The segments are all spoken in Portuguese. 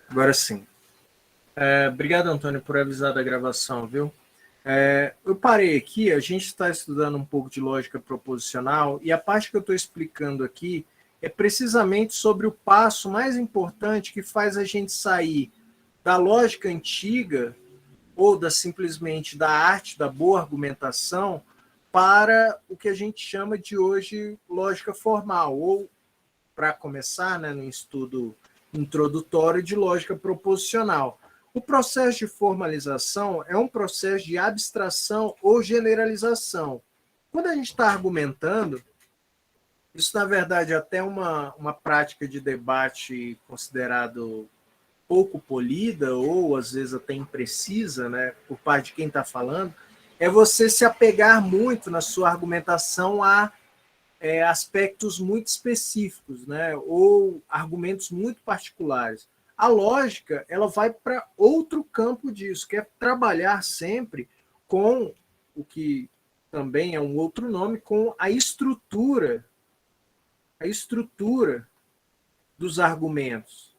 Agora sim. Obrigado, Antônio, por avisar da gravação, viu? Eu parei aqui, a gente está estudando um pouco de lógica proposicional e a parte que eu estou explicando aqui é precisamente sobre o passo mais importante que faz a gente sair da lógica antiga ou simplesmente da arte da boa argumentação para o que a gente chama de hoje lógica formal, ou, para começar, né, no estudo introdutório de lógica proposicional. O processo de formalização é um processo de abstração ou generalização. Quando a gente está argumentando, isso, na verdade, é até uma prática de debate considerado pouco polida ou, às vezes, até imprecisa, né, por parte de quem está falando, é você se apegar muito na sua argumentação a aspectos muito específicos, né, ou argumentos muito particulares. A lógica, ela vai para outro campo disso, que é trabalhar sempre com o que também é um outro nome, com a estrutura dos argumentos,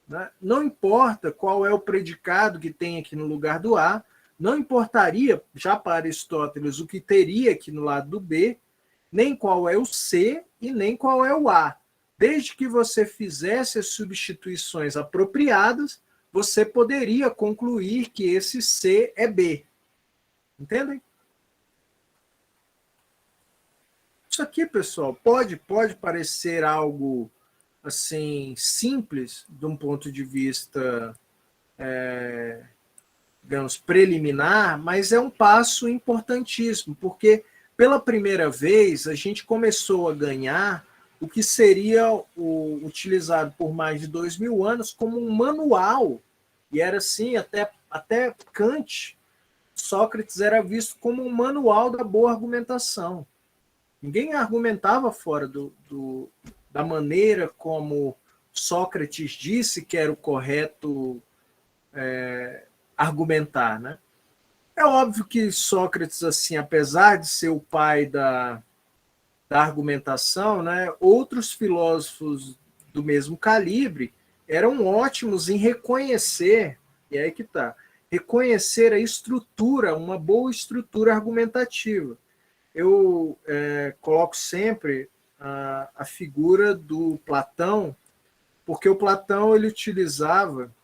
né? Não importa qual é o predicado que tem aqui no lugar do A, não importaria, já para Aristóteles, o que teria aqui no lado do B, nem qual é o C e nem qual é o A. Desde que você fizesse as substituições apropriadas, você poderia concluir que esse C é B. Entendem? Isso aqui, pessoal, pode parecer algo assim simples de um ponto de vista, digamos, preliminar, mas é um passo importantíssimo, porque pela primeira vez a gente começou a ganhar o que seria utilizado por mais de 2000 anos como um manual, e era assim, até Kant, Sócrates era visto como um manual da boa argumentação. Ninguém argumentava fora da maneira como Sócrates disse que era o correto argumentar, né? É óbvio que Sócrates, assim, apesar de ser o pai da argumentação, né, outros filósofos do mesmo calibre eram ótimos em reconhecer, e é aí que está, reconhecer a estrutura, uma boa estrutura argumentativa. Eu coloco sempre a figura do Platão, porque o Platão ele utilizava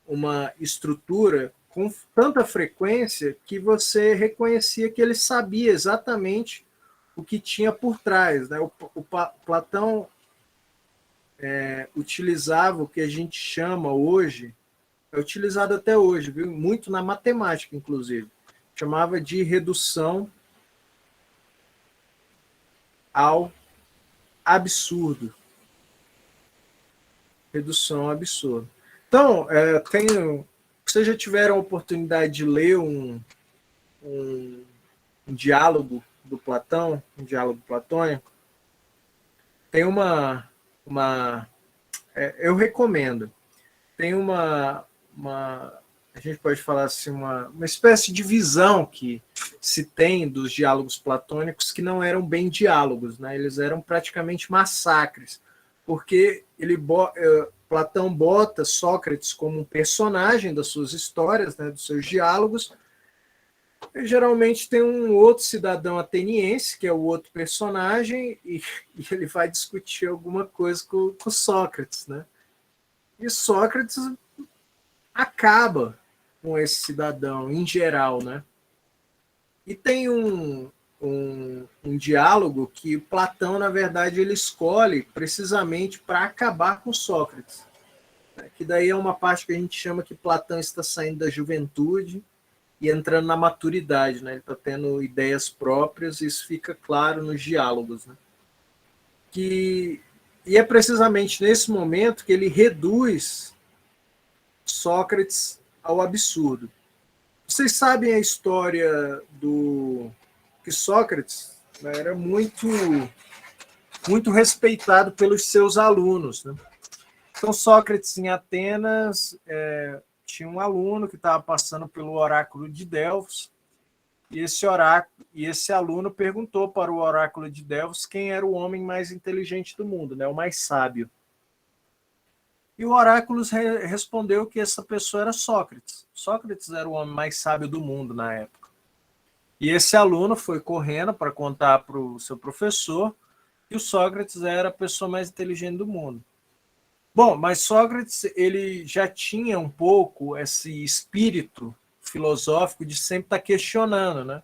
uma estrutura com tanta frequência que você reconhecia que ele sabia exatamente o que tinha por trás, né? O Platão utilizava o que a gente chama hoje, é utilizado até hoje, viu? Muito na matemática, inclusive, chamava de redução ao absurdo. Redução ao absurdo. Então, vocês já tiveram a oportunidade de ler um diálogo do Platão, um diálogo platônico? Tem eu recomendo. Tem a gente pode falar assim, uma espécie de visão que se tem dos diálogos platônicos que não eram bem diálogos, né? Eles eram praticamente massacres, porque Platão bota Sócrates como um personagem das suas histórias, né, dos seus diálogos. E, geralmente tem um outro cidadão ateniense, que é o outro personagem, e ele vai discutir alguma coisa com Sócrates, né? E Sócrates acaba com esse cidadão em geral, né? E tem um diálogo que Platão, na verdade, ele escolhe precisamente para acabar com Sócrates, né? Que daí é uma parte que a gente chama que Platão está saindo da juventude e entrando na maturidade, né? Ele está tendo ideias próprias, e isso fica claro nos diálogos, né? E é precisamente nesse momento que ele reduz Sócrates ao absurdo. Vocês sabem a história do que Sócrates, né, era muito respeitado pelos seus alunos, né? Então, Sócrates, em Atenas, tinha um aluno que estava passando pelo oráculo de Delfos, e esse aluno perguntou para o oráculo de Delfos quem era o homem mais inteligente do mundo, né, o mais sábio. E o oráculo respondeu que essa pessoa era Sócrates. Sócrates era o homem mais sábio do mundo na época. E esse aluno foi correndo para contar para o seu professor que o Sócrates era a pessoa mais inteligente do mundo. Bom, mas Sócrates ele já tinha um pouco esse espírito filosófico de sempre estar questionando, né?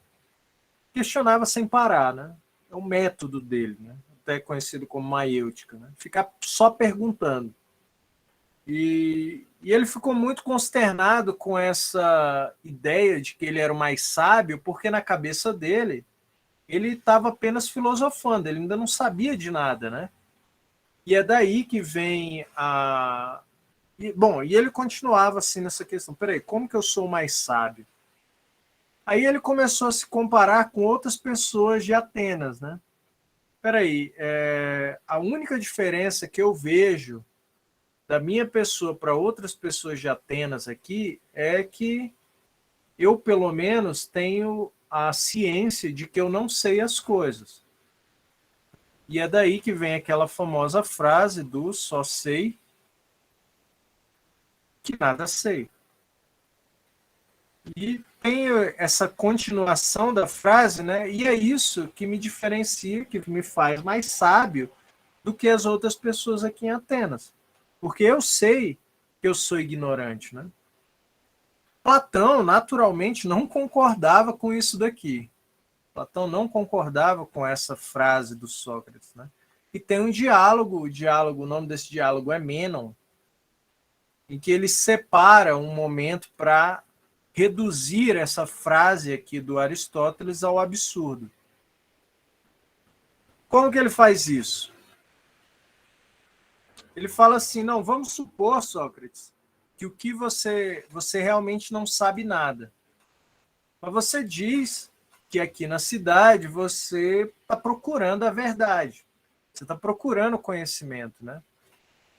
Questionava sem parar, né? É o método dele, né? Até conhecido como maiêutica, né? Ficar só perguntando. E ele ficou muito consternado com essa ideia de que ele era o mais sábio, porque na cabeça dele ele estava apenas filosofando, ele ainda não sabia de nada, né? E é daí que vem a. E ele continuava assim nessa questão: peraí, como que eu sou mais sábio? Aí ele começou a se comparar com outras pessoas de Atenas, né? Peraí, a única diferença que eu vejo da minha pessoa para outras pessoas de Atenas aqui é que eu, pelo menos, tenho a ciência de que eu não sei as coisas. E é daí que vem aquela famosa frase do só sei que nada sei. E tem essa continuação da frase, né? E é isso que me diferencia, que me faz mais sábio do que as outras pessoas aqui em Atenas. Porque eu sei que eu sou ignorante, né? Platão, naturalmente, não concordava com isso daqui. Platão não concordava com essa frase do Sócrates, né? E tem um diálogo, o nome desse diálogo é Mênon, em que ele separa um momento para reduzir essa frase aqui do Aristóteles ao absurdo. Como que ele faz isso? Ele fala assim, não, vamos supor, Sócrates, que o que você realmente não sabe nada. Mas você diz que aqui na cidade você está procurando a verdade. Você está procurando conhecimento, né?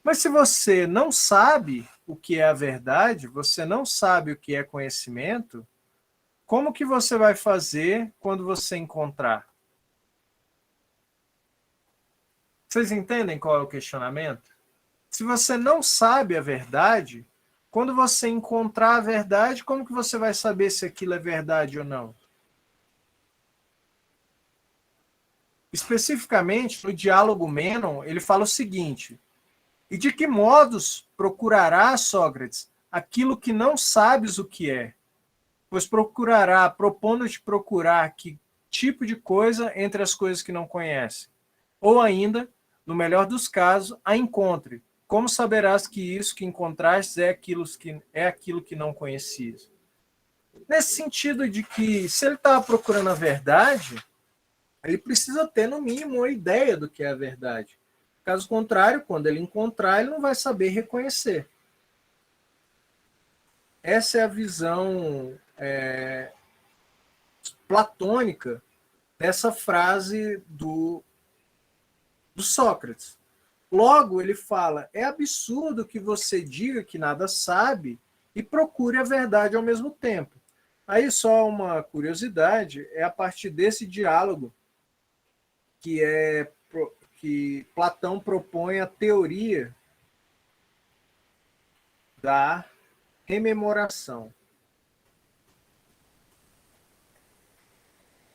Mas se você não sabe o que é a verdade, você não sabe o que é conhecimento, como que você vai fazer quando você encontrar? Vocês entendem qual é o questionamento? Se você não sabe a verdade, quando você encontrar a verdade, como que você vai saber se aquilo é verdade ou não? Especificamente, no diálogo Mênon, ele fala o seguinte: e de que modos procurará, Sócrates, aquilo que não sabes o que é? Pois procurará, propondo-te procurar que tipo de coisa entre as coisas que não conhece? Ou ainda, no melhor dos casos, a encontre. Como saberás que isso que encontraste é aquilo que não conhecias? Nesse sentido de que, se ele estava procurando a verdade, ele precisa ter, no mínimo, uma ideia do que é a verdade. Caso contrário, quando ele encontrar, ele não vai saber reconhecer. Essa é a visão platônica dessa frase do Sócrates. Logo, ele fala: é absurdo que você diga que nada sabe e procure a verdade ao mesmo tempo. Aí, só uma curiosidade: é a partir desse diálogo que, que Platão propõe a teoria da rememoração.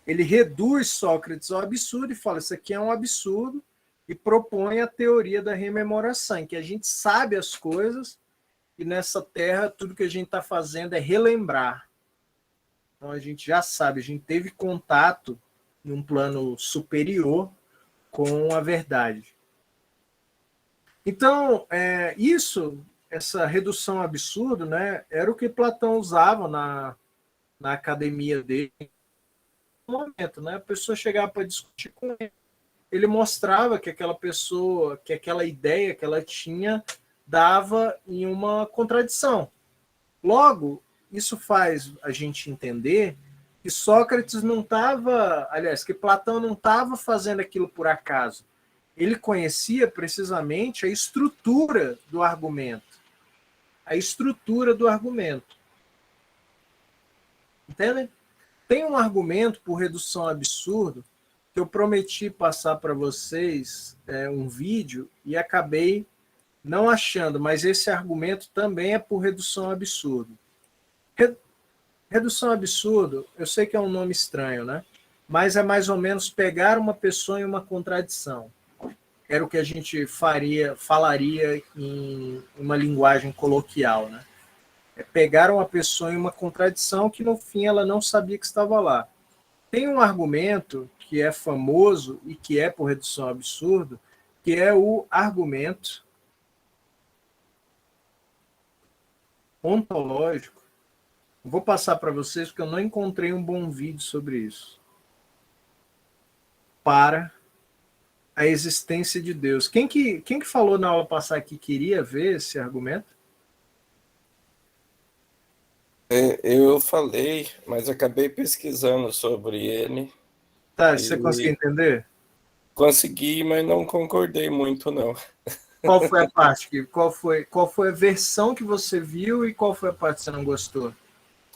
Ele reduz Sócrates ao absurdo e fala: isso aqui é um absurdo, e propõe a teoria da rememoração, em que a gente sabe as coisas e nessa terra tudo que a gente está fazendo é relembrar. Então a gente já sabe, a gente teve contato em um plano superior com a verdade. Então, essa redução ao absurdo, né, era o que Platão usava na academia dele no momento, né? A pessoa chegava para discutir com ele, ele mostrava que aquela pessoa, que aquela ideia que ela tinha dava em uma contradição. Logo, isso faz a gente entender que Sócrates não estava, aliás, que Platão não estava fazendo aquilo por acaso. Ele conhecia precisamente a estrutura do argumento. A estrutura do argumento. Entendem? Tem um argumento por redução a absurdo que eu prometi passar para vocês um vídeo e acabei não achando, mas esse argumento também é por redução ao absurdo. Redução ao absurdo, eu sei que é um nome estranho, né? Mas é mais ou menos pegar uma pessoa em uma contradição. Era o que a gente falaria em uma linguagem coloquial, né? É pegar uma pessoa em uma contradição que no fim ela não sabia que estava lá. Tem um argumento que é famoso e que é por redução ao absurdo, que é o argumento ontológico. Vou passar para vocês porque eu não encontrei um bom vídeo sobre isso. Para a existência de Deus. Quem que falou na aula passada que queria ver esse argumento? Eu falei, mas acabei pesquisando sobre ele Tá, você conseguiu e entender? consegui, mas não concordei muito, não. Qual foi a parte qual foi a versão que você viu e qual foi a parte que você não gostou?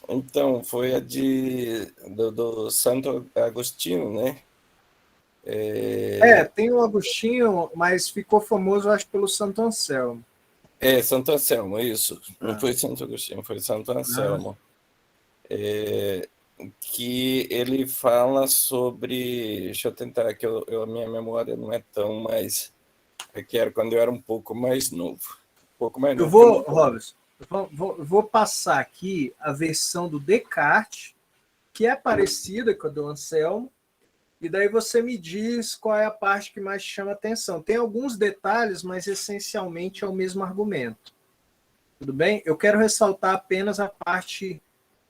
Então, foi a do Santo Agostinho, né? Tem o Agostinho, mas ficou famoso, acho, pelo Santo Anselmo. Santo Anselmo, isso. Não Ah, foi Santo Agostinho, foi Santo ah, Anselmo. Que ele fala sobre. Deixa eu tentar, que a minha memória não é tão mais. É que era quando eu era um pouco mais novo. Um pouco mais eu novo, que eu não vou, tô. Robson, vou passar aqui a versão do Descartes, que é parecida com a do Anselmo, e daí você me diz qual é a parte que mais te chama atenção. Tem alguns detalhes, mas essencialmente é o mesmo argumento. Tudo bem? Eu quero ressaltar apenas a parte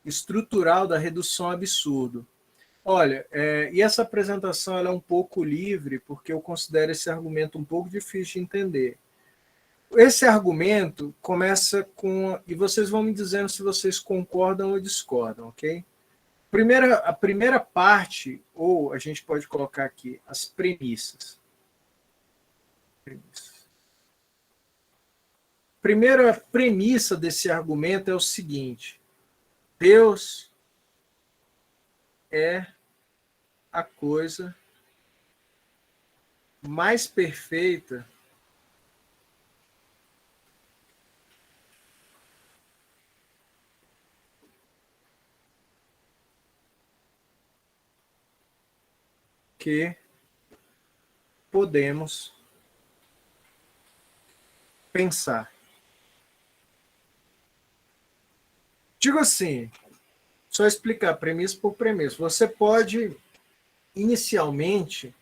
estrutural da redução ao absurdo. Olha, e essa apresentação ela é um pouco livre, porque eu considero esse argumento um pouco difícil de entender. Esse argumento começa com. E vocês vão me dizendo se vocês concordam ou discordam, ok? A primeira parte, ou a gente pode colocar aqui, as premissas. Primeira premissa desse argumento é o seguinte: Deus é a coisa mais perfeita que podemos pensar. Digo assim, só explicar premissa por premissa. Você pode, inicialmente,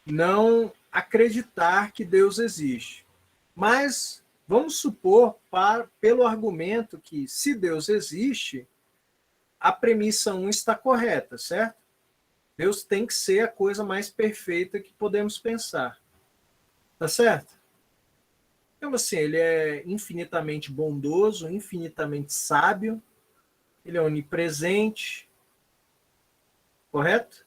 não acreditar que Deus existe. Mas vamos supor, pelo argumento que, se Deus existe, a premissa 1 está correta, certo? Deus tem que ser a coisa mais perfeita que podemos pensar. Tá certo? Então, assim, ele é infinitamente bondoso, infinitamente sábio, ele é onipresente, correto?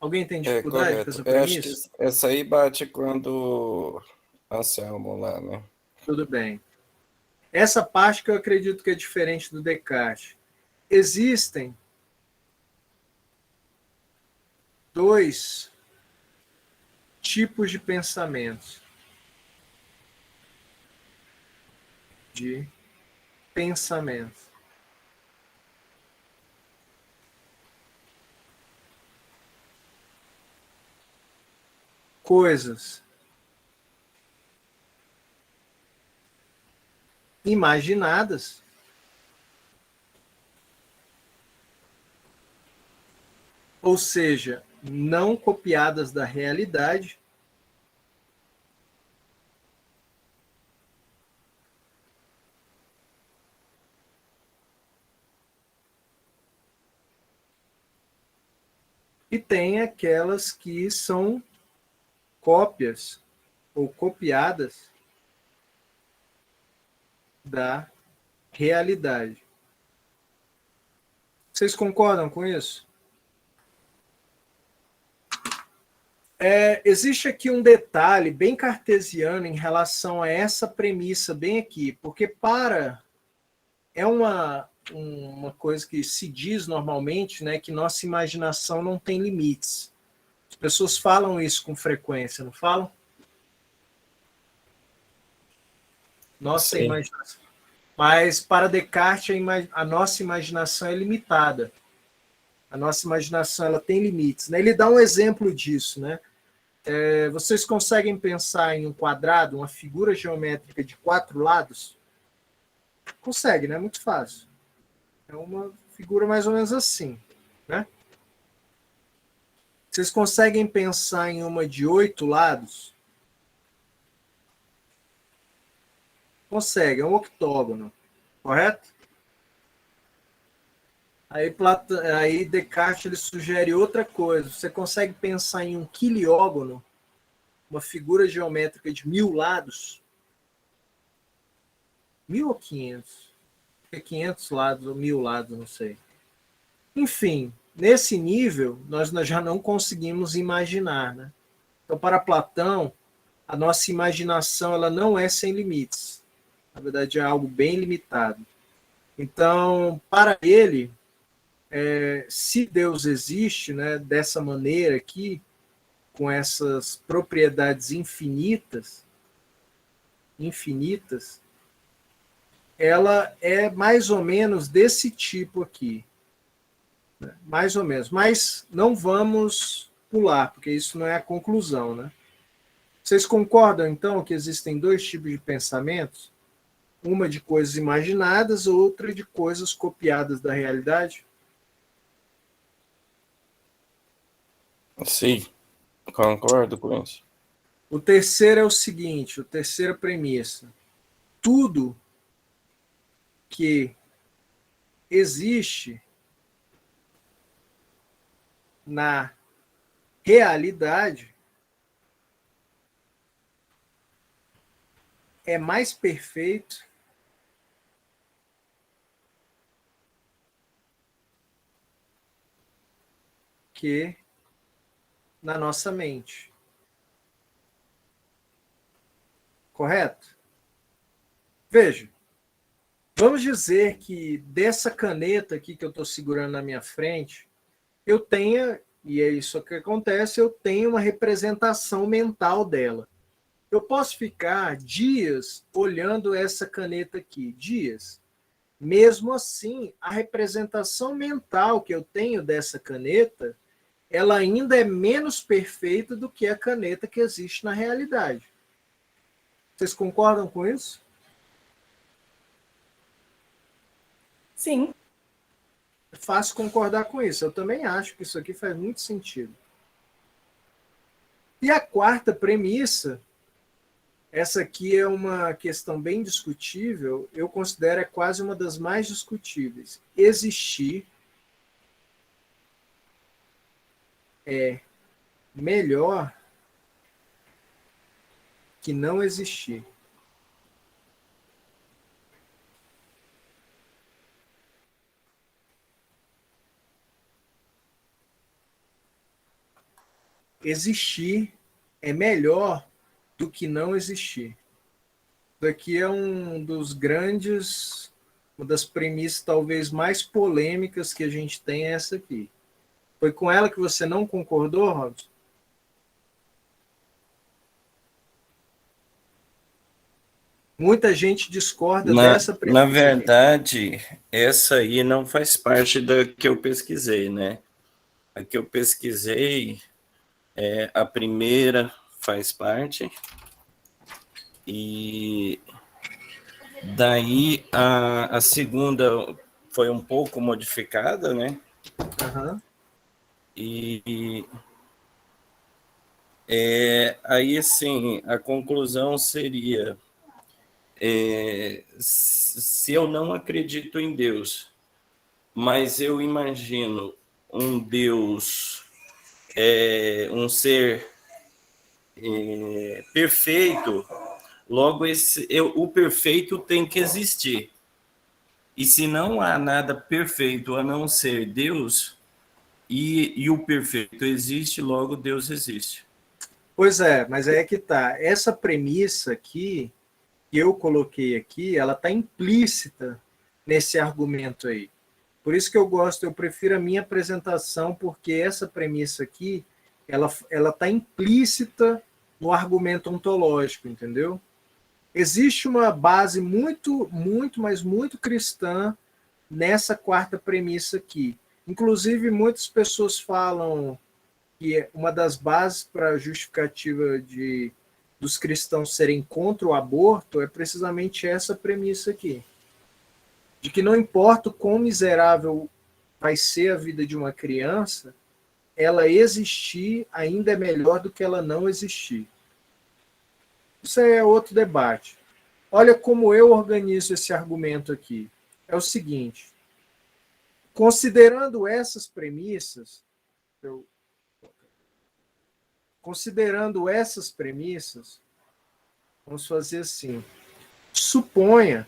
Alguém tem dificuldade com Correto. essa Acho que premissa? essa aí bate quando Anselmo lá, né? Tudo bem. Essa parte que eu acredito que é diferente do Descartes. Existem dois tipos de pensamentos. De pensamento. Coisas imaginadas ou seja, não copiadas da realidade, e tem aquelas que são cópias ou copiadas da realidade. Vocês concordam com isso? Existe aqui um detalhe bem cartesiano em relação a essa premissa bem aqui, porque é uma coisa que se diz normalmente, né, que nossa imaginação não tem limites. As pessoas falam isso com frequência, não falam? Nossa Sim. imaginação. Mas para Descartes, a nossa imaginação é limitada. A nossa imaginação ela tem limites. Né? Ele dá um exemplo disso. Né? Vocês conseguem pensar em um quadrado, uma figura geométrica de 4 lados? Consegue, né? Muito fácil. É uma figura mais ou menos assim. Né? Vocês conseguem pensar em uma de 8 lados? Consegue, é um octógono, correto? Aí Descartes ele sugere outra coisa. Você consegue pensar em um quiliógono, uma figura geométrica de 1000 lados? 1000 ou 500? 500 lados ou 1000 lados, não sei. Enfim, nesse nível, nós já não conseguimos imaginar. Né? Então, para Platão, a nossa imaginação ela não é sem limites. Na verdade, é algo bem limitado. Então, para ele, se Deus existe, né, dessa maneira aqui, com essas propriedades infinitas, ela é mais ou menos desse tipo aqui. Né? Mais ou menos. Mas não vamos pular, porque isso não é a conclusão. Né? Vocês concordam, então, que existem 2 tipos de pensamentos? Uma de coisas imaginadas, outra de coisas copiadas da realidade? Sim, concordo com isso. O terceiro é o seguinte, a terceira premissa. Tudo que existe na realidade é mais perfeito que na nossa mente. Correto? Veja, vamos dizer que dessa caneta aqui que eu estou segurando na minha frente, eu tenha, e é isso que acontece, eu tenho uma representação mental dela. Eu posso ficar dias olhando essa caneta aqui, dias. Mesmo assim, a representação mental que eu tenho dessa caneta, ela ainda é menos perfeita do que a caneta que existe na realidade. Vocês concordam com isso? Sim. É fácil concordar com isso. Eu também acho que isso aqui faz muito sentido. E a quarta premissa, essa aqui é uma questão bem discutível, eu considero é quase uma das mais discutíveis. Existir é melhor que não existir. Existir é melhor do que não existir. Isso aqui é uma das premissas talvez mais polêmicas que a gente tem, é essa aqui. Foi com ela que você não concordou, Robson? Muita gente discorda dessa premissa. Na verdade, essa aí não faz parte da que eu pesquisei, né? A que eu pesquisei, a primeira faz parte, e daí a segunda foi um pouco modificada, né? Uhum. E aí, assim, a conclusão seria: se eu não acredito em Deus, mas eu imagino um Deus, um ser perfeito, logo o perfeito tem que existir. E se não há nada perfeito a não ser Deus, e o perfeito existe, logo Deus existe. Pois é, mas é que tá. Essa premissa aqui, que eu coloquei aqui, ela está implícita nesse argumento aí. Por isso que eu prefiro a minha apresentação, porque essa premissa aqui, ela está implícita no argumento ontológico, entendeu? Existe uma base muito, muito, mas muito cristã nessa quarta premissa aqui. Inclusive, muitas pessoas falam que uma das bases para a justificativa dos cristãos serem contra o aborto é precisamente essa premissa aqui. De que não importa o quão miserável vai ser a vida de uma criança, ela existir ainda é melhor do que ela não existir. Isso é outro debate. Olha como eu organizo esse argumento aqui. É o seguinte, considerando essas premissas, vamos fazer assim. Suponha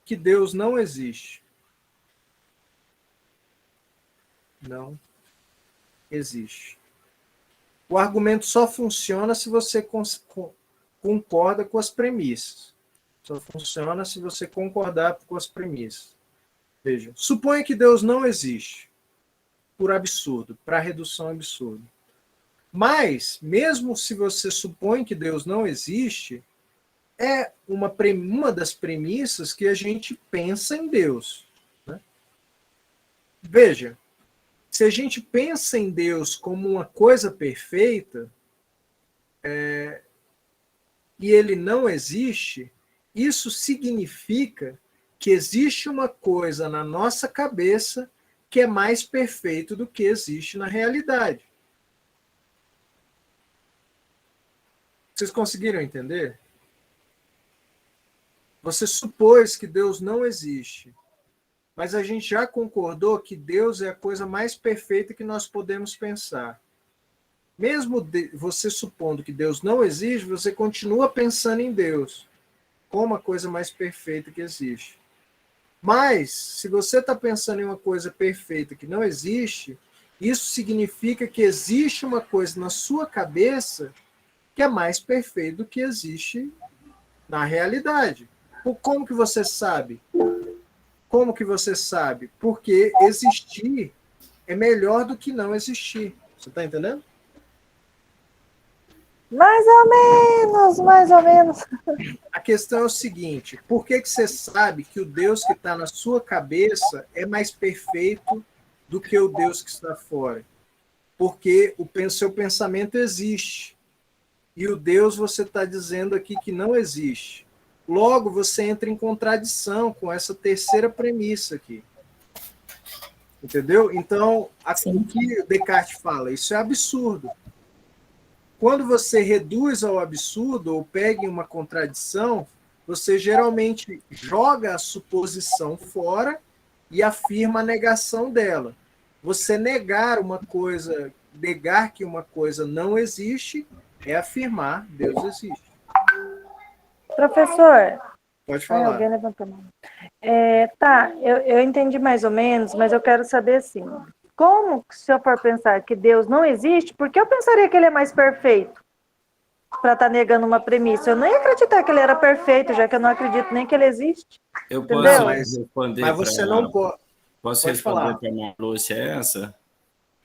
que Deus não existe. Não existe. O argumento só funciona se você concorda com as premissas. Só funciona se você concordar com as premissas. Veja, suponha que Deus não existe, por absurdo, para redução absurda. Mas, mesmo se você supõe que Deus não existe, é uma das premissas que a gente pensa em Deus. Né? Veja, se a gente pensa em Deus como uma coisa perfeita, e ele não existe, isso significa que existe uma coisa na nossa cabeça que é mais perfeito do que existe na realidade. Vocês conseguiram entender? Você supôs que Deus não existe, mas a gente já concordou que Deus é a coisa mais perfeita que nós podemos pensar. Mesmo você supondo que Deus não existe, você continua pensando em Deus como a coisa mais perfeita que existe. Mas, se você está pensando em uma coisa perfeita que não existe, isso significa que existe uma coisa na sua cabeça que é mais perfeita do que existe na realidade. Como que você sabe? Como que você sabe? Porque existir é melhor do que não existir. Você está entendendo? Mais ou menos, mais ou menos. A questão é o seguinte, por que você sabe que o Deus que está na sua cabeça é mais perfeito do que o Deus que está fora? Porque o seu pensamento existe. E o Deus você está dizendo aqui que não existe. Logo, você entra em contradição com essa terceira premissa aqui. Entendeu? Então, o que Descartes fala? Isso é absurdo. Quando você reduz ao absurdo ou pega em uma contradição, você geralmente joga a suposição fora e afirma a negação dela. Você negar uma coisa, negar que uma coisa não existe, é afirmar Deus existe. Professor, Pode falar. alguém levantou a mão. Tá, eu entendi mais ou menos, mas eu quero saber assim, como, se eu for pensar que Deus não existe, por que eu pensaria que ele é mais perfeito? Para estar negando uma premissa. Eu nem ia acreditar que ele era perfeito, já que eu não acredito nem que ele existe. Eu Entendeu? posso responder Mas você não pode. Posso Pode responder falar. para a Lúcia essa?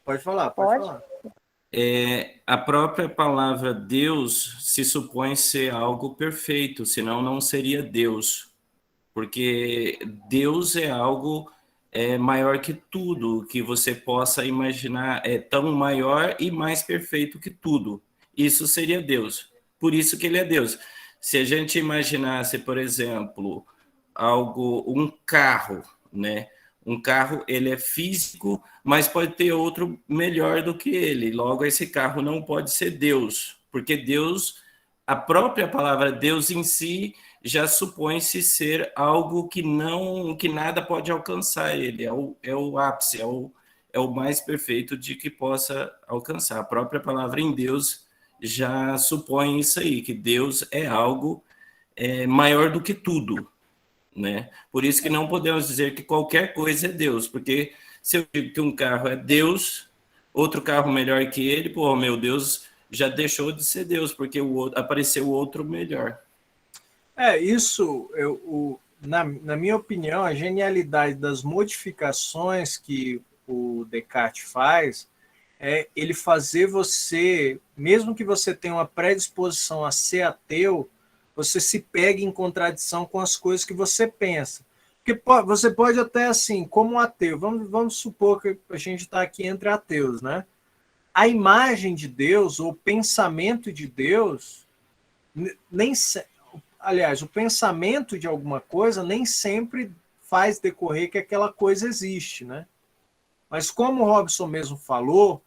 Pode falar, pode falar. A própria palavra Deus se supõe ser algo perfeito, senão não seria Deus. Porque Deus é algo maior que tudo que você possa imaginar, é tão maior e mais perfeito que tudo. Isso seria Deus. Por isso que ele é Deus. Se a gente imaginasse, por exemplo, um carro, né? Um carro, ele é físico, mas pode ter outro melhor do que ele. Logo, esse carro não pode ser Deus, porque Deus, a própria palavra Deus em si, já supõe-se ser algo que nada pode alcançar ele. É o ápice, é o mais perfeito de que possa alcançar. A própria palavra em Deus já supõe isso aí, que Deus é algo maior do que tudo. Né? Por isso que não podemos dizer que qualquer coisa é Deus, porque se eu digo que um carro é Deus, outro carro melhor que ele, pô, meu Deus, já deixou de ser Deus, porque apareceu outro melhor. Isso, na minha opinião, a genialidade das modificações que o Descartes faz é ele fazer você, mesmo que você tenha uma predisposição a ser ateu, você se pega em contradição com as coisas que você pensa. Porque você pode até, assim, como um ateu, vamos supor que a gente está aqui entre ateus, né? A imagem de Deus, ou o pensamento de Deus, nem aliás, o pensamento de alguma coisa nem sempre faz decorrer que aquela coisa existe, né? Mas como o Robson mesmo falou,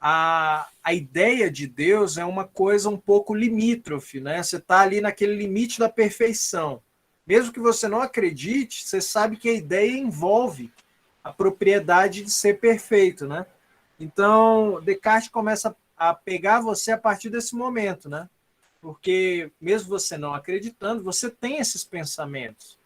a ideia de Deus é uma coisa um pouco limítrofe, né? Você está ali naquele limite da perfeição. Mesmo que você não acredite, você sabe que a ideia envolve a propriedade de ser perfeito, né? Então, Descartes começa a pegar você a partir desse momento, né? Porque mesmo você não acreditando, você tem esses pensamentos.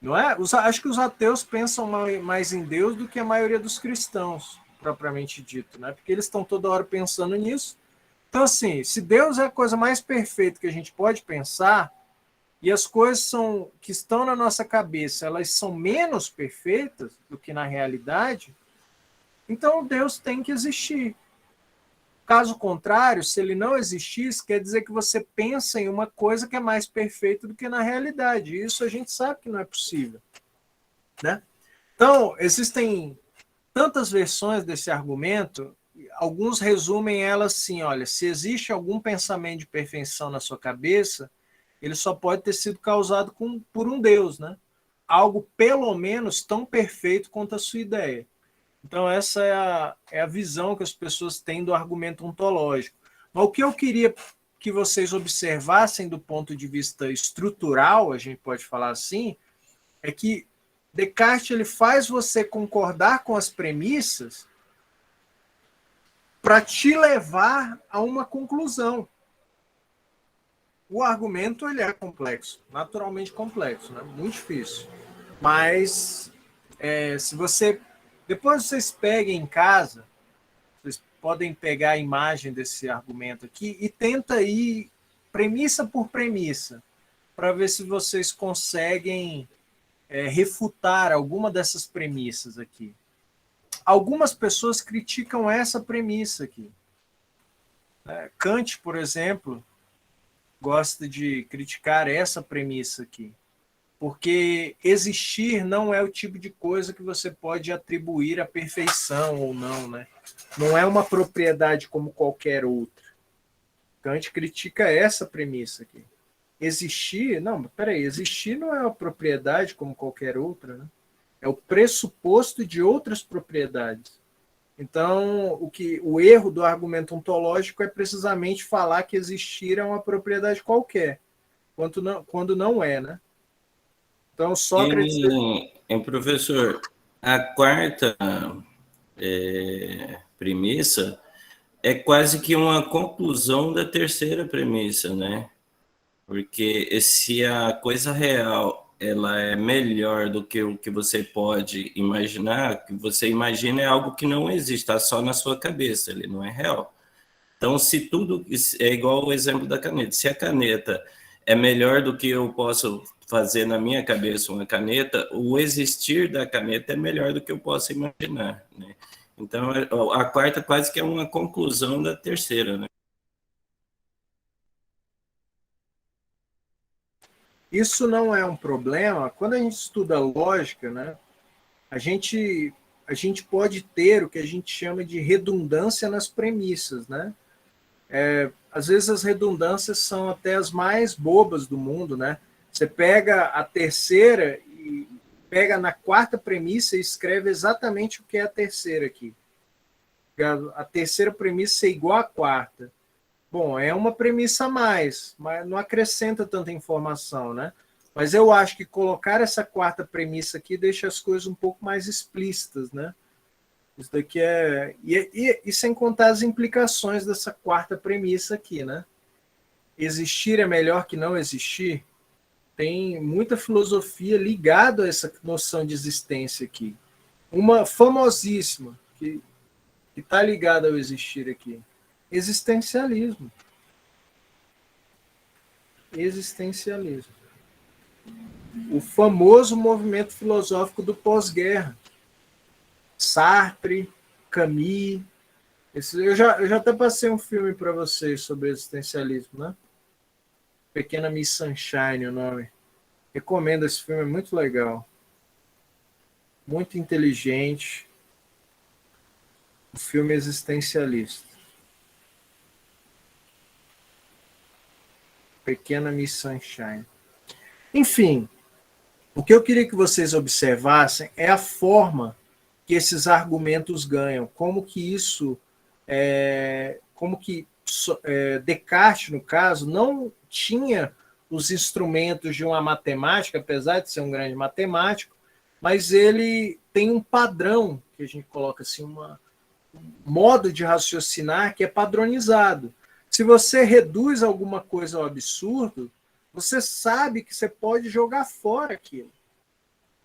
Não é? Acho que os ateus pensam mais em Deus do que a maioria dos cristãos, propriamente dito, né? Porque eles estão toda hora pensando nisso. Então, assim, se Deus é a coisa mais perfeita que a gente pode pensar, e as coisas que estão na nossa cabeça, elas são menos perfeitas do que na realidade, então Deus tem que existir. Caso contrário, se ele não existisse, quer dizer que você pensa em uma coisa que é mais perfeita do que na realidade. Isso a gente sabe que não é possível, né? Então, existem tantas versões desse argumento, alguns resumem ela assim, olha, se existe algum pensamento de perfeição na sua cabeça, ele só pode ter sido causado por um Deus, né? Algo pelo menos tão perfeito quanto a sua ideia. Então, essa é a visão que as pessoas têm do argumento ontológico. Mas o que eu queria que vocês observassem do ponto de vista estrutural, a gente pode falar assim, é que Descartes ele faz você concordar com as premissas para te levar a uma conclusão. O argumento ele é complexo, naturalmente complexo, né? Muito difícil. Mas se você depois vocês peguem em casa, vocês podem pegar a imagem desse argumento aqui e tenta ir premissa por premissa para ver se vocês conseguem refutar alguma dessas premissas aqui. Algumas pessoas criticam essa premissa aqui. Kant, por exemplo, gosta de criticar essa premissa aqui. Porque existir não é o tipo de coisa que você pode atribuir à perfeição ou não, né? Não é uma propriedade como qualquer outra. Kant critica essa premissa aqui. Existir, não, peraí, existir não é uma propriedade como qualquer outra, né? É o pressuposto de outras propriedades. Então, o erro do argumento ontológico é precisamente falar que existir é uma propriedade qualquer, quando não é, né? Então, Sócrates... Professor, a quarta premissa é quase que uma conclusão da terceira premissa, né? Porque se a coisa real ela é melhor do que o que você pode imaginar, o que você imagina é algo que não existe, está só na sua cabeça, ele não é real. Então, se tudo é igual ao exemplo da caneta, se a caneta é melhor do que eu posso fazer na minha cabeça uma caneta, o existir da caneta é melhor do que eu posso imaginar, né? Então, a quarta quase que é uma conclusão da terceira, né? Isso não é um problema. Quando a gente estuda lógica, né, a gente pode ter o que a gente chama de redundância nas premissas, né? Às vezes as redundâncias são até as mais bobas do mundo, né? Você pega a terceira e pega na quarta premissa e escreve exatamente o que é a terceira aqui. A terceira premissa é igual à quarta. Bom, é uma premissa a mais, mas não acrescenta tanta informação, né? Mas eu acho que colocar essa quarta premissa aqui deixa as coisas um pouco mais explícitas, né? Isso daqui e sem contar as implicações dessa quarta premissa aqui, né? Existir é melhor que não existir. Tem muita filosofia ligada a essa noção de existência aqui. Uma famosíssima, que está ligada ao existir aqui. Existencialismo. Existencialismo. O famoso movimento filosófico do pós-guerra. Sartre, Camus, Eu já até passei um filme para vocês sobre existencialismo, né? Pequena Miss Sunshine, o nome. Recomendo esse filme, é muito legal. Muito inteligente. Um filme existencialista. Pequena Miss Sunshine. Enfim, o que eu queria que vocês observassem é a forma que esses argumentos ganham, como que isso, Descartes, no caso, não tinha os instrumentos de uma matemática, apesar de ser um grande matemático, mas ele tem um padrão, que a gente coloca assim, um modo de raciocinar que é padronizado. Se você reduz alguma coisa ao absurdo, você sabe que você pode jogar fora aquilo.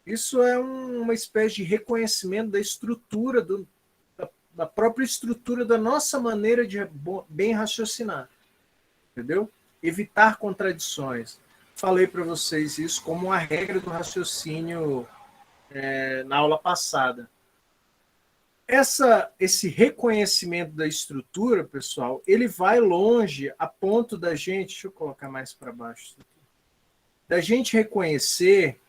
Isso é uma espécie de reconhecimento da estrutura, da própria estrutura da nossa maneira de bem raciocinar. Entendeu? Evitar contradições. Falei para vocês isso como uma regra do raciocínio na aula passada. Esse reconhecimento da estrutura, pessoal, ele vai longe a ponto da gente, deixa eu colocar mais para baixo, da gente reconhecer,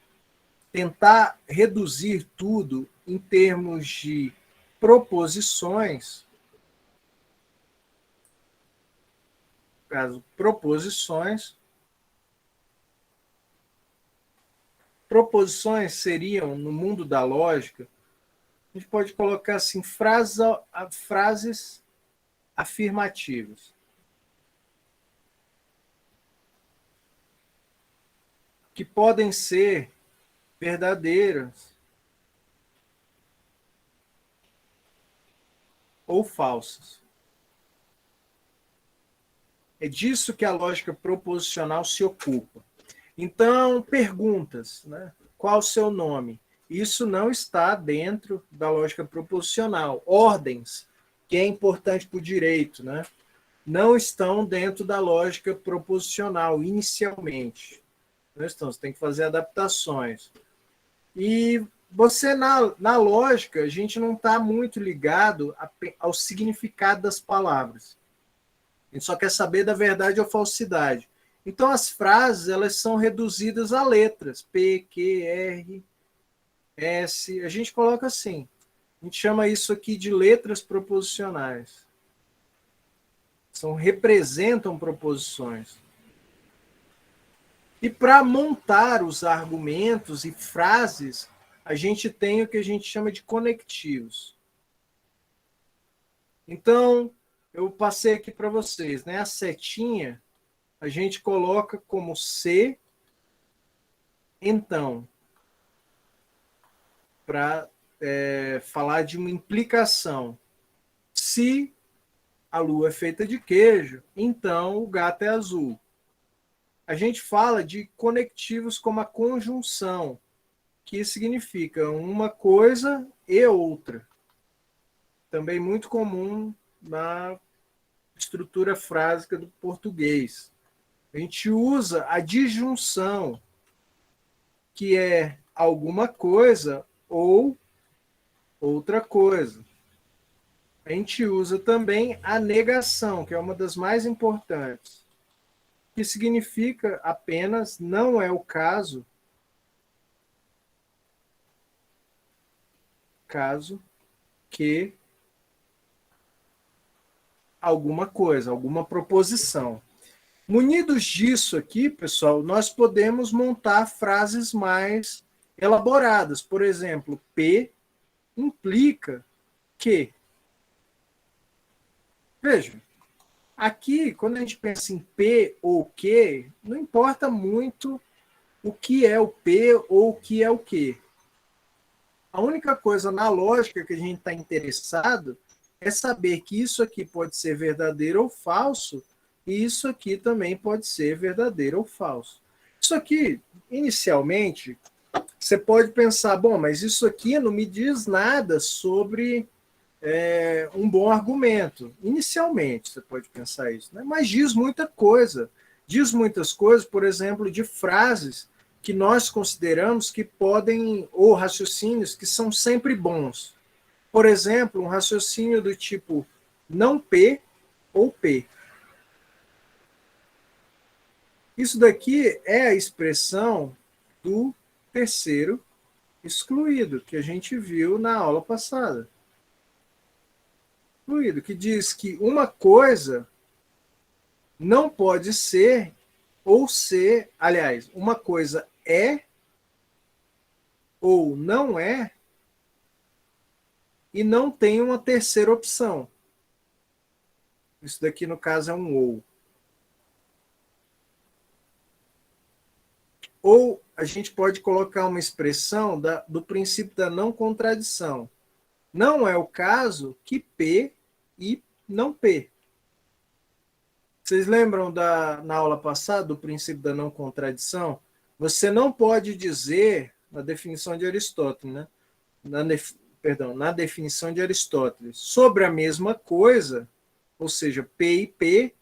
tentar reduzir tudo em termos de proposições, proposições seriam, no mundo da lógica, a gente pode colocar assim, frases afirmativas. Que podem ser verdadeiras ou falsas. É disso que a lógica proposicional se ocupa. Então, perguntas, né? Qual o seu nome? Isso não está dentro da lógica proposicional. Ordens, que é importante para o direito, né? Não estão dentro da lógica proposicional, inicialmente. Não estão, você tem que fazer adaptações. E você, na lógica, a gente não está muito ligado ao significado das palavras. A gente só quer saber da verdade ou falsidade. Então, as frases elas são reduzidas a letras. P, Q, R, S. A gente coloca assim. A gente chama isso aqui de letras proposicionais. Representam proposições. E para montar os argumentos e frases, a gente tem o que a gente chama de conectivos. Então, eu passei aqui para vocês, né? A setinha, a gente coloca como se, então, para falar de uma implicação. Se a lua é feita de queijo, então o gato é azul. A gente fala de conectivos como a conjunção, que significa uma coisa e outra. Também muito comum na estrutura frásica do português. A gente usa a disjunção, que é alguma coisa ou outra coisa. A gente usa também a negação, que é uma das mais importantes, que significa apenas não é o caso que alguma coisa, alguma proposição. Munidos disso aqui, pessoal, nós podemos montar frases mais elaboradas. Por exemplo, P implica que. Veja, aqui, quando a gente pensa em P ou Q, não importa muito o que é o P ou o que é o Q. A única coisa na lógica que a gente está interessado é saber que isso aqui pode ser verdadeiro ou falso, e isso aqui também pode ser verdadeiro ou falso. Isso aqui, inicialmente, você pode pensar, bom, mas isso aqui não me diz nada sobre um bom argumento. Inicialmente, você pode pensar isso, né? Mas diz muita coisa. Diz muitas coisas, por exemplo, de frases que nós consideramos que podem, ou raciocínios que são sempre bons. Por exemplo, um raciocínio do tipo, não P ou P. Isso daqui é a expressão do terceiro excluído, que a gente viu na aula passada. Excluído, que diz que uma coisa não pode ser ou ser, aliás, uma coisa é ou não é e não tem uma terceira opção. Isso daqui, no caso, é um ou. Ou a gente pode colocar uma expressão do princípio da não contradição. Não é o caso que P e não P. Vocês lembram na aula passada do princípio da não contradição? Você não pode dizer, na definição de Aristóteles, né? Na definição de Aristóteles, sobre a mesma coisa, ou seja, P e P,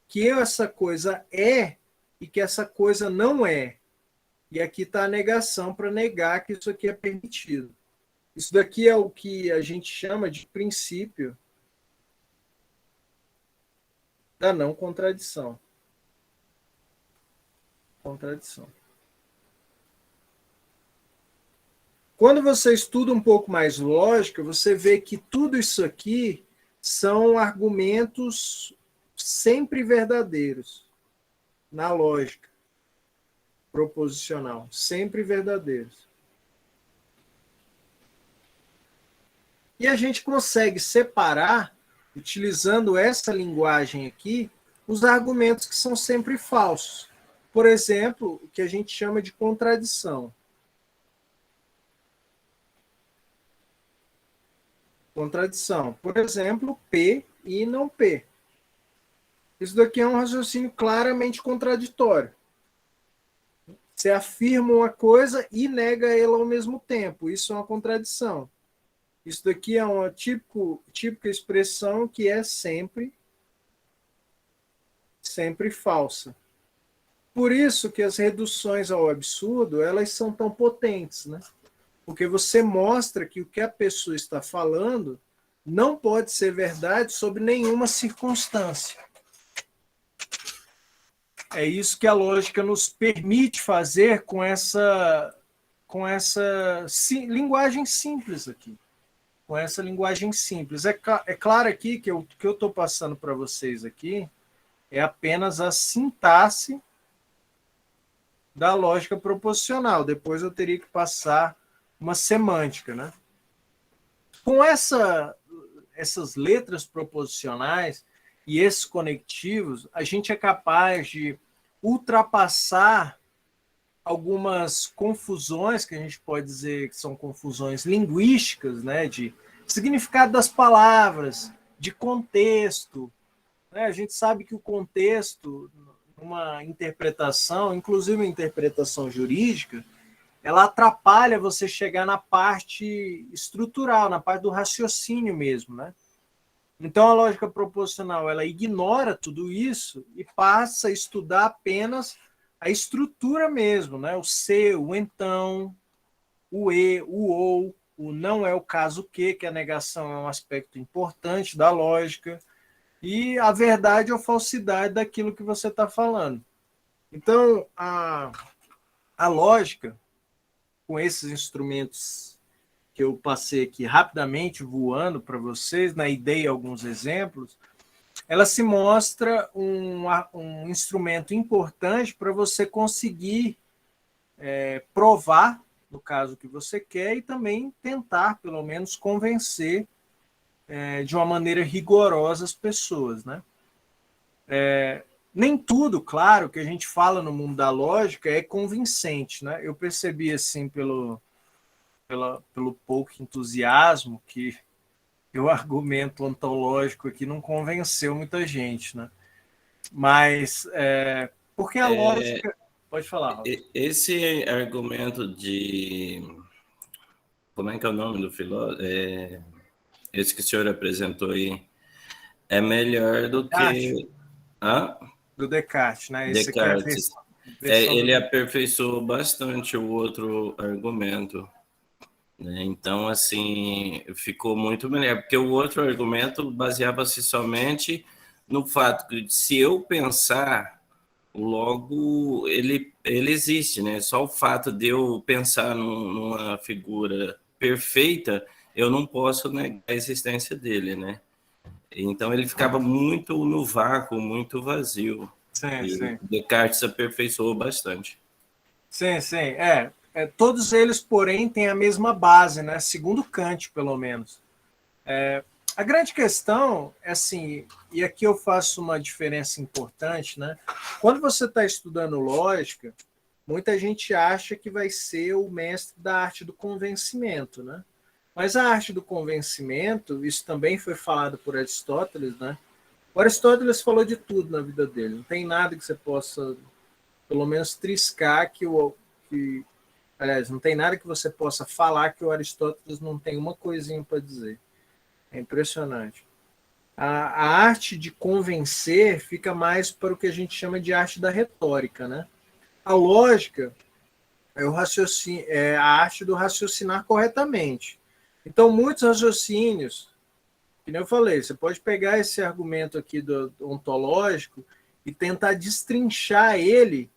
que essa coisa é e que essa coisa não é. E aqui está a negação para negar que isso aqui é permitido. Isso daqui é o que a gente chama de princípio da não contradição. Contradição. Quando você estuda um pouco mais lógica, você vê que tudo isso aqui são argumentos sempre verdadeiros na lógica proposicional, sempre verdadeiros. E a gente consegue separar, utilizando essa linguagem aqui, os argumentos que são sempre falsos. Por exemplo, o que a gente chama de contradição. Contradição. Por exemplo, P e não P. Isso daqui é um raciocínio claramente contraditório. Você afirma uma coisa e nega ela ao mesmo tempo. Isso é uma contradição. Isso daqui é uma típica expressão que é sempre falsa. Por isso que as reduções ao absurdo, elas são tão potentes, né? Porque você mostra que o que a pessoa está falando não pode ser verdade sob nenhuma circunstância. É isso que a lógica nos permite fazer com essa linguagem simples aqui. Com essa linguagem simples. É claro aqui que o que eu estou passando para vocês aqui é apenas a sintaxe da lógica proposicional. Depois eu teria que passar uma semântica, né? Com essas letras proposicionais e esses conectivos, a gente é capaz de ultrapassar algumas confusões, que a gente pode dizer que são confusões linguísticas, né, de significado das palavras, de contexto. Né? A gente sabe que o contexto, uma interpretação, inclusive uma interpretação jurídica, ela atrapalha você chegar na parte estrutural, na parte do raciocínio mesmo, né? Então, a lógica proposicional, ela ignora tudo isso e passa a estudar apenas a estrutura mesmo, né? O ser, o então, o e, o ou, o não é o caso que a negação é um aspecto importante da lógica, e a verdade ou falsidade daquilo que você está falando. Então, a lógica, com esses instrumentos que eu passei aqui rapidamente, voando para vocês, e dei alguns exemplos, ela se mostra um instrumento importante para você conseguir provar, no caso que você quer, e também tentar, pelo menos, convencer de uma maneira rigorosa as pessoas. Né? Nem tudo, claro, que a gente fala no mundo da lógica é convincente. Né? Eu percebi, assim, pelo pouco entusiasmo que o argumento ontológico aqui não convenceu muita gente, né? Mas porque a lógica... Pode falar, Robson. Esse argumento de... Como é que é o nome do filósofo? Esse que o senhor apresentou aí é melhor do que... Do Descartes, né? Esse Descartes. aqui é a versão ele aperfeiçoou bastante o outro argumento. né? Então, assim, ficou muito melhor, porque o outro argumento baseava-se somente no fato que, se eu pensar, logo ele existe, né? Só o fato de eu pensar numa figura perfeita, eu não posso negar a existência dele, né? Então ele ficava muito no vácuo, muito vazio. Sim, E sim. Descartes aperfeiçoou bastante. Sim, sim. Todos eles, porém, têm a mesma base, né? Segundo Kant, pelo menos. A grande questão é assim, e aqui eu faço uma diferença importante, né? Quando você está estudando lógica, muita gente acha que vai ser o mestre da arte do convencimento, né? Mas a arte do convencimento, isso também foi falado por Aristóteles, né? O Aristóteles falou de tudo na vida dele. Não tem nada que você possa, pelo menos, triscar que aliás, não tem nada que você possa falar que o Aristóteles não tem uma coisinha para dizer. É impressionante. A arte de convencer fica mais para o que a gente chama de arte da retórica, né? A lógica é a arte do raciocinar corretamente. Então, muitos raciocínios, que nem eu falei, você pode pegar esse argumento aqui do ontológico e tentar destrinchar ele,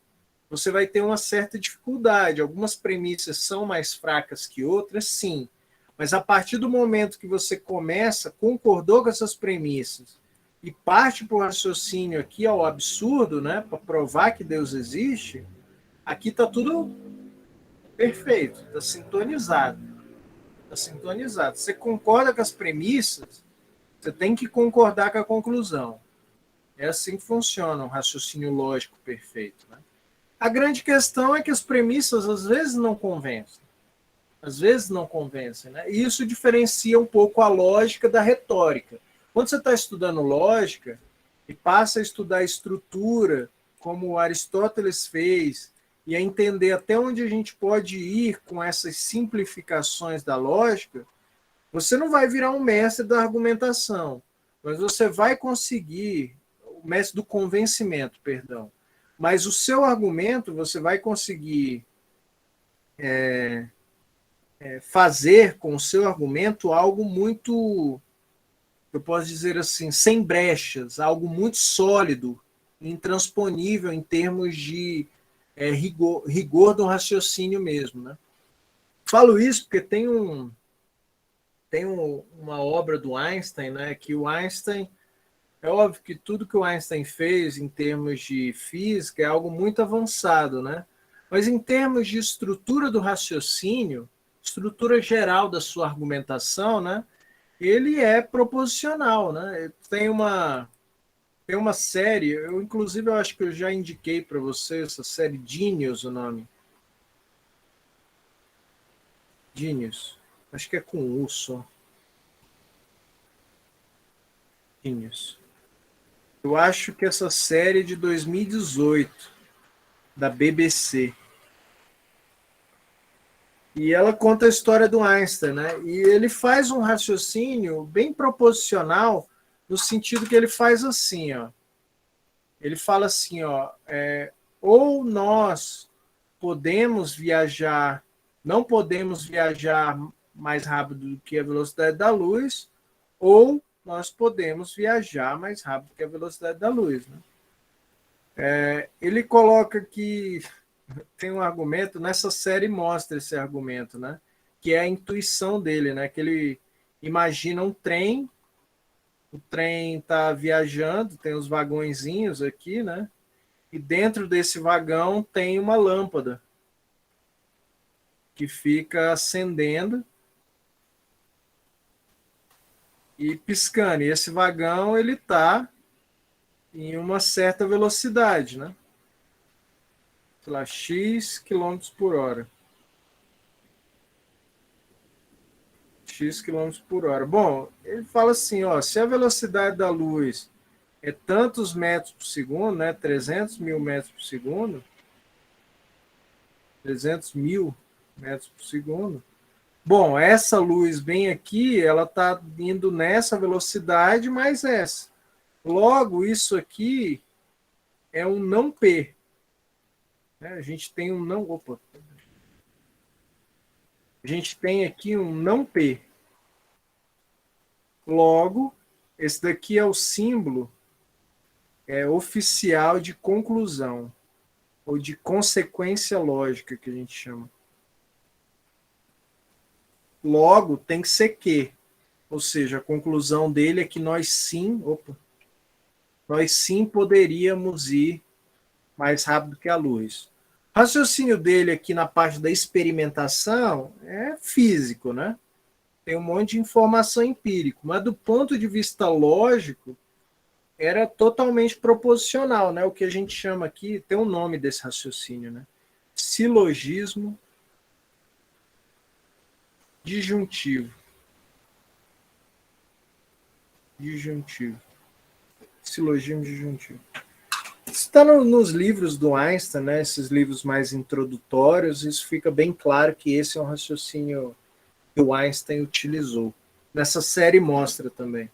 você vai ter uma certa dificuldade. Algumas premissas são mais fracas que outras, sim. Mas a partir do momento que você começa, concordou com essas premissas e parte para o raciocínio aqui ao absurdo, né, para provar que Deus existe, aqui está tudo perfeito, está sintonizado. Está sintonizado. Você concorda com as premissas, você tem que concordar com a conclusão. É assim que funciona um raciocínio lógico perfeito, né? A grande questão é que as premissas às vezes não convencem. Às vezes não convencem, né? E isso diferencia um pouco a lógica da retórica. Quando você está estudando lógica e passa a estudar estrutura, como Aristóteles fez, e a entender até onde a gente pode ir com essas simplificações da lógica, você não vai virar um mestre da argumentação, mas você vai conseguir, o mestre do convencimento, perdão. Mas o seu argumento, você vai conseguir fazer com o seu argumento algo muito, eu posso dizer assim, sem brechas, algo muito sólido, intransponível em termos de rigor do raciocínio mesmo, né? Falo isso porque tem uma obra do Einstein, né, que o Einstein, é óbvio que tudo que o Einstein fez em termos de física é algo muito avançado, né? Mas em termos de estrutura do raciocínio, estrutura geral da sua argumentação, né, ele é proposicional, né? Tem uma série, eu acho que eu já indiquei para você essa série Genius, o nome. Genius. Acho que é com U só. Genius. Eu acho que essa série é de 2018, da BBC. E ela conta a história do Einstein, né? E ele faz um raciocínio bem proposicional, no sentido que ele faz assim, ó. Ele fala assim, ó, ou nós podemos viajar, não podemos viajar mais rápido do que a velocidade da luz, ou nós podemos viajar mais rápido que a velocidade da luz, né? Ele coloca que tem um argumento, nessa série mostra esse argumento, né? Que é a intuição dele, né? Que ele imagina um trem, o trem está viajando, tem os vagõezinhos aqui, né? E dentro desse vagão tem uma lâmpada que fica acendendo e piscando. E esse vagão ele está em uma certa velocidade, né? Sei lá, X quilômetros por hora. X quilômetros por hora. Bom, ele fala assim, ó, se a velocidade da luz é tantos metros por segundo, né, 300 mil metros por segundo, 300 mil metros por segundo, bom, essa luz bem aqui, ela está indo nessa velocidade mais essa. Logo, isso aqui é um não P. A gente tem um não... Opa! gente tem aqui um não P. Logo, esse daqui é o símbolo oficial de conclusão, ou de consequência lógica, que a gente chama. Logo, tem que ser que. Ou seja, a conclusão dele é que nós sim poderíamos ir mais rápido que a luz. O raciocínio dele aqui na parte da experimentação é físico, né? Tem um monte de informação empírica, mas do ponto de vista lógico, era totalmente proposicional, né? O que a gente chama aqui, tem um nome desse raciocínio, né? Silogismo disjuntivo. Silogismo disjuntivo. Isso está nos livros do Einstein, né? Esses livros mais introdutórios, isso fica bem claro que esse é um raciocínio que o Einstein utilizou. Nessa série mostra também.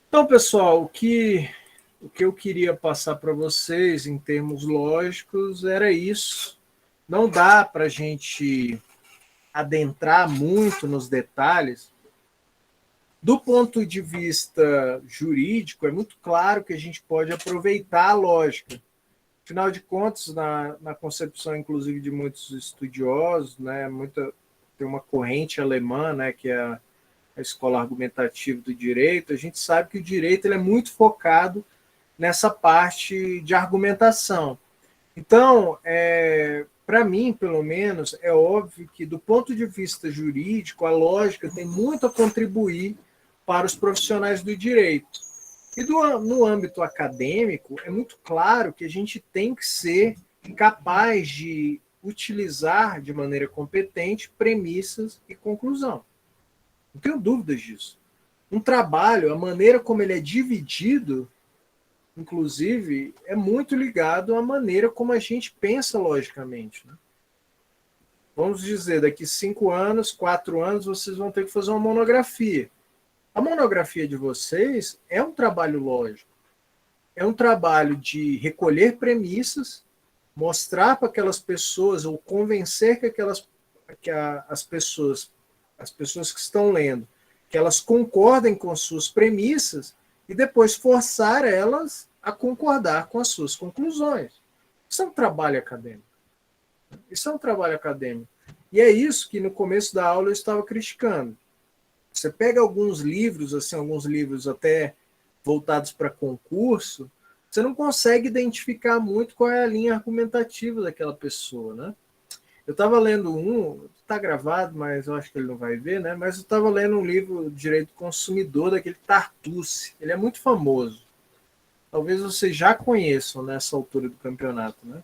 Então, pessoal, o que eu queria passar para vocês em termos lógicos era isso. Não dá para a gente adentrar muito nos detalhes. Do ponto de vista jurídico, é muito claro que a gente pode aproveitar a lógica. Afinal de contas, na concepção, inclusive, de muitos estudiosos, né, tem uma corrente alemã, né, que é a escola argumentativa do direito, a gente sabe que o direito ele é muito focado nessa parte de argumentação. Então, para mim, pelo menos, é óbvio que, do ponto de vista jurídico, a lógica tem muito a contribuir para os profissionais do direito. E no âmbito acadêmico, é muito claro que a gente tem que ser capaz de utilizar de maneira competente premissas e conclusão. Não tenho dúvidas disso. Um trabalho, a maneira como ele é dividido, inclusive, é muito ligado à maneira como a gente pensa logicamente, né? Vamos dizer, daqui 5 anos, 4 anos, vocês vão ter que fazer uma monografia. A monografia de vocês é um trabalho lógico. É um trabalho de recolher premissas, mostrar para aquelas pessoas, ou convencer que as pessoas que estão lendo, que elas concordem com as suas premissas e depois forçar elas a concordar com as suas conclusões. Isso é um trabalho acadêmico. Isso é um trabalho acadêmico. E é isso que no começo da aula eu estava criticando. Você pega alguns livros, assim, alguns livros até voltados para concurso, você não consegue identificar muito qual é a linha argumentativa daquela pessoa, né? Eu estava lendo está gravado, mas eu acho que ele não vai ver, né? Mas eu estava lendo um livro de direito do consumidor, daquele Tartucci. Ele é muito famoso. Talvez vocês já conheçam nessa altura do campeonato, né?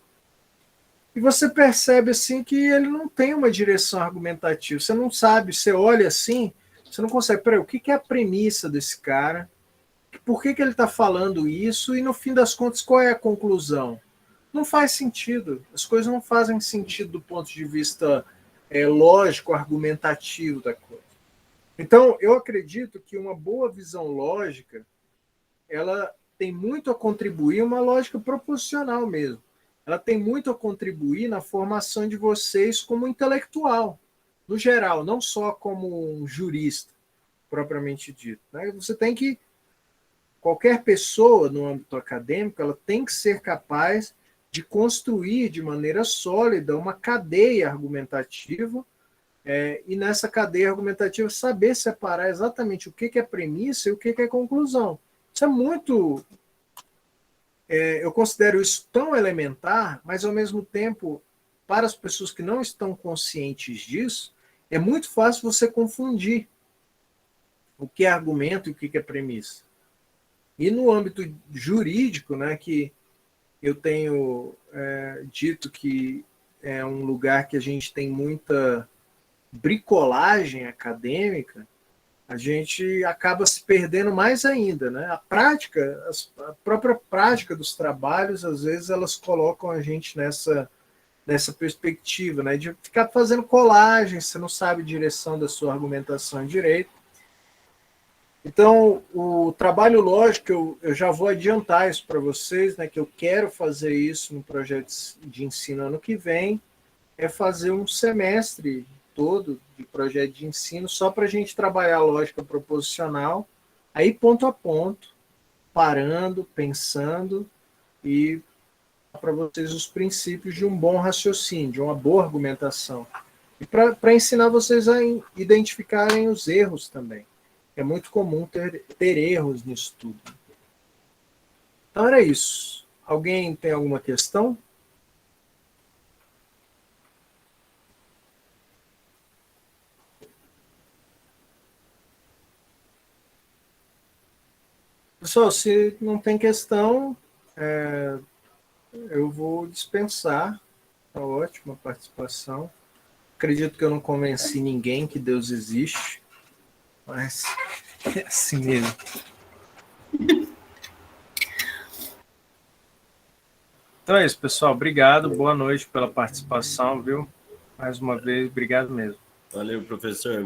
E você percebe, assim, que ele não tem uma direção argumentativa. Você não sabe, você olha assim, você não consegue. Peraí, o que é a premissa desse cara? Por que ele está falando isso? E, no fim das contas, qual é a conclusão? Não faz sentido. As coisas não fazem sentido do ponto de vista lógico, argumentativo da coisa. Então, eu acredito que uma boa visão lógica, ela tem muito a contribuir, uma lógica proposicional mesmo. Ela tem muito a contribuir na formação de vocês como intelectual, no geral, não só como um jurista, propriamente dito, né? Você tem que, qualquer pessoa no âmbito acadêmico, ela tem que ser capaz de construir de maneira sólida uma cadeia argumentativa e nessa cadeia argumentativa saber separar exatamente o que é premissa e o que é conclusão. Isso é muito... eu considero isso tão elementar, mas ao mesmo tempo, para as pessoas que não estão conscientes disso, é muito fácil você confundir o que é argumento e o que é premissa. E no âmbito jurídico, né, que eu tenho dito que é um lugar que a gente tem muita bricolagem acadêmica, a gente acaba se perdendo mais ainda, né? A própria prática dos trabalhos, às vezes, elas colocam a gente nessa perspectiva, né? De ficar fazendo colagem, você não sabe a direção da sua argumentação direito. Então, o trabalho lógico, eu já vou adiantar isso para vocês, né, que eu quero fazer isso no projeto de ensino ano que vem, é fazer um semestre todo de projeto de ensino só para a gente trabalhar a lógica proposicional, aí ponto a ponto, parando, pensando e para vocês os princípios de um bom raciocínio, de uma boa argumentação. E para ensinar vocês a identificarem os erros também. É muito comum ter erros nisso tudo. Então era isso. Alguém tem alguma questão? Pessoal, se não tem questão, eu vou dispensar. Tá ótima participação. Acredito que eu não convenci ninguém que Deus existe, mas é assim mesmo. Então é isso, pessoal. Obrigado, boa noite pela participação, viu? Mais uma vez, obrigado mesmo. Valeu, professor.